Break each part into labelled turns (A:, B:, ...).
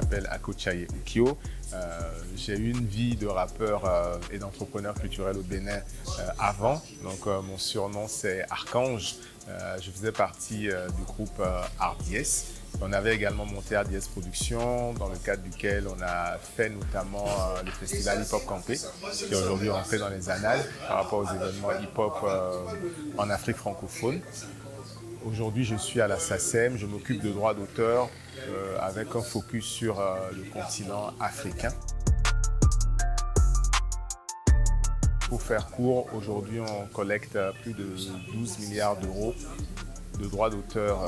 A: m'appelle Akochaye Ukio. J'ai eu une vie de rappeur et d'entrepreneur culturel au Bénin avant. Donc mon surnom c'est Archange. Je faisais partie du groupe RDS. On avait également monté RDS Productions, dans le cadre duquel on a fait notamment le festival Hip Hop Campé, qui est aujourd'hui rentré dans les annales par rapport aux événements hip-hop en Afrique francophone. Aujourd'hui, je suis à la SACEM, je m'occupe de droits d'auteur avec un focus sur le continent africain. Pour faire court, aujourd'hui, on collecte plus de 12 milliards d'euros de droits d'auteur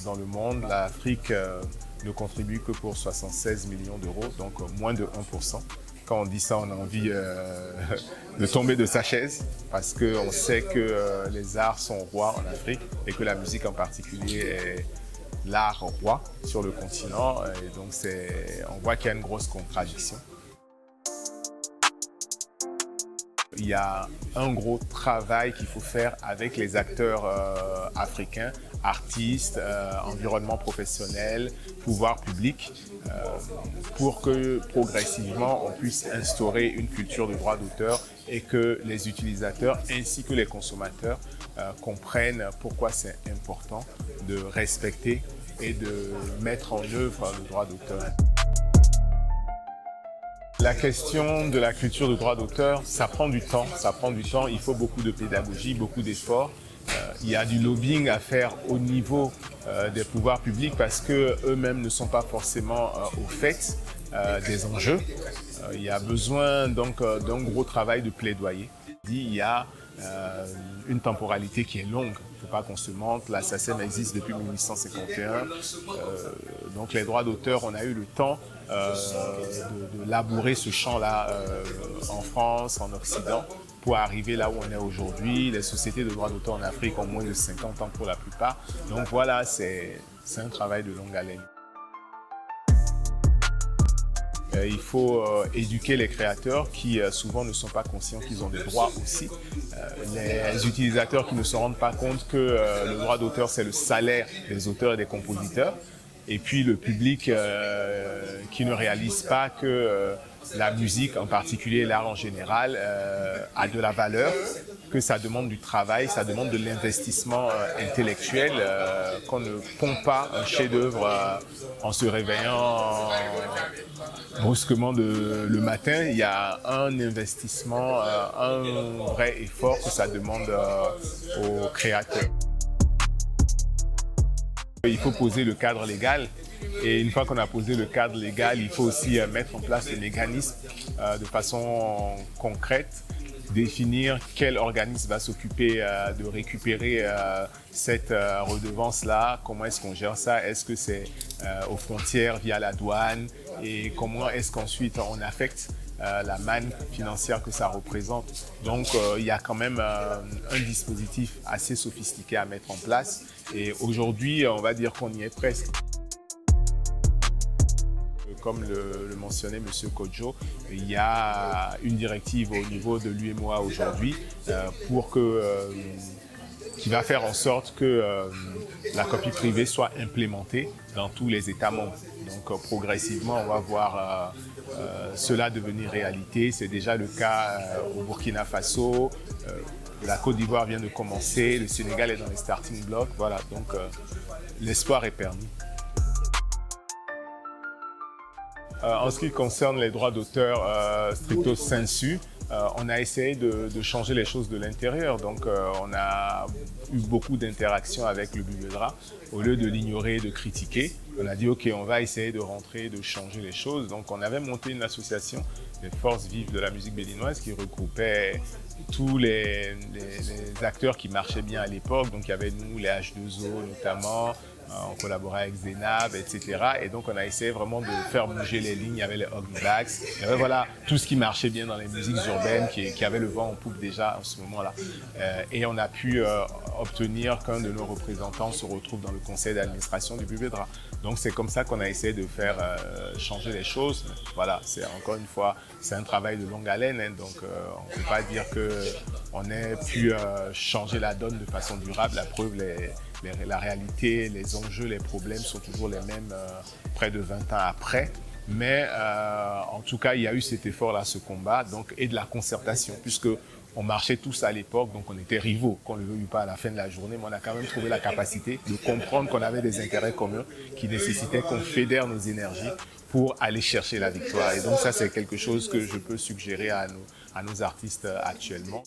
A: dans le monde. L'Afrique ne contribue que pour 76 millions d'euros, donc moins de 1%. Quand on dit ça, on a envie de tomber de sa chaise parce qu'on sait que les arts sont rois en Afrique et que la musique en particulier est l'art roi sur le continent. Et donc on voit qu'il y a une grosse contradiction. Il y a un gros travail qu'il faut faire avec les acteurs africains, artistes, environnement professionnel, pouvoir public, pour que progressivement on puisse instaurer une culture de droit d'auteur et que les utilisateurs ainsi que les consommateurs comprennent pourquoi c'est important de respecter et de mettre en œuvre le droit d'auteur. La question de la culture de droit d'auteur, ça prend du temps, il faut beaucoup de pédagogie, beaucoup d'efforts. Il y a du lobbying à faire au niveau des pouvoirs publics parce qu'eux-mêmes ne sont pas forcément au fait des enjeux. Il y a besoin donc d'un gros travail de plaidoyer. Il y a une temporalité qui est longue. Il ne faut pas qu'on se mente. La SACEM existe depuis 1851. Donc les droits d'auteur, on a eu le temps de labourer ce champ-là en France, en Occident, pour arriver là où on est aujourd'hui. Les sociétés de droits d'auteur en Afrique ont moins de 50 ans pour la plupart. Donc voilà, c'est un travail de longue haleine. Il faut éduquer les créateurs qui souvent ne sont pas conscients qu'ils ont des droits aussi. Les utilisateurs qui ne se rendent pas compte que le droit d'auteur, c'est le salaire des auteurs et des compositeurs. Et puis le public qui ne réalise pas que la musique, en particulier l'art en général, a de la valeur, que ça demande du travail, ça demande de l'investissement intellectuel, qu'on ne pond pas un chef-d'œuvre en se réveillant brusquement le matin. Il y a un investissement, un vrai effort que ça demande aux créateurs. Il faut poser le cadre légal et une fois qu'on a posé le cadre légal, il faut aussi mettre en place les mécanismes de façon concrète, définir quel organisme va s'occuper de récupérer cette redevance-là, comment est-ce qu'on gère ça, est-ce que c'est aux frontières via la douane et comment est-ce qu'ensuite on affecte la manne financière que ça représente. Donc il y a quand même un dispositif assez sophistiqué à mettre en place et aujourd'hui on va dire qu'on y est presque. Comme le mentionnait M. Kodjo, il y a une directive au niveau de l'UEMOA aujourd'hui qui va faire en sorte que la copie privée soit implémentée dans tous les États membres. Donc progressivement, on va voir cela devenir réalité. C'est déjà le cas au Burkina Faso, la Côte d'Ivoire vient de commencer, le Sénégal est dans les starting blocks. Voilà, donc l'espoir est permis. En ce qui concerne les droits d'auteur stricto sensu, on a essayé de changer les choses de l'intérieur. Donc on a eu beaucoup d'interactions avec le Bubedra. Au lieu de l'ignorer et de critiquer, on a dit ok, on va essayer de rentrer, de changer les choses. Donc on avait monté une association, les Forces Vives de la musique béninoise, qui regroupait tous les acteurs qui marchaient bien à l'époque. Donc il y avait nous, les H2O notamment, on collaborait avec Zenab, etc. Et donc on a essayé vraiment de faire bouger les lignes. Il y avait les Ugly Blacks, il y avait voilà, tout ce qui marchait bien dans les musiques urbaines, qui avait le vent en poupe déjà en ce moment-là. Et on a pu obtenir qu'un de nos représentants se retrouve dans le conseil d'administration du Bubedra. Donc c'est comme ça qu'on a essayé de faire changer les choses. Voilà, c'est encore une fois, c'est un travail de longue haleine, hein, donc on ne peut pas dire qu'on ait pu changer la donne de façon durable. La preuve, la réalité, les enjeux, les problèmes sont toujours les mêmes près de 20 ans après. Mais en tout cas, il y a eu cet effort-là, ce combat, donc, et de la concertation, puisque on marchait tous à l'époque, donc on était rivaux, qu'on ne le veuille pas à la fin de la journée, mais on a quand même trouvé la capacité de comprendre qu'on avait des intérêts communs qui nécessitaient qu'on fédère nos énergies pour aller chercher la victoire. Et donc ça, c'est quelque chose que je peux suggérer à nos artistes actuellement.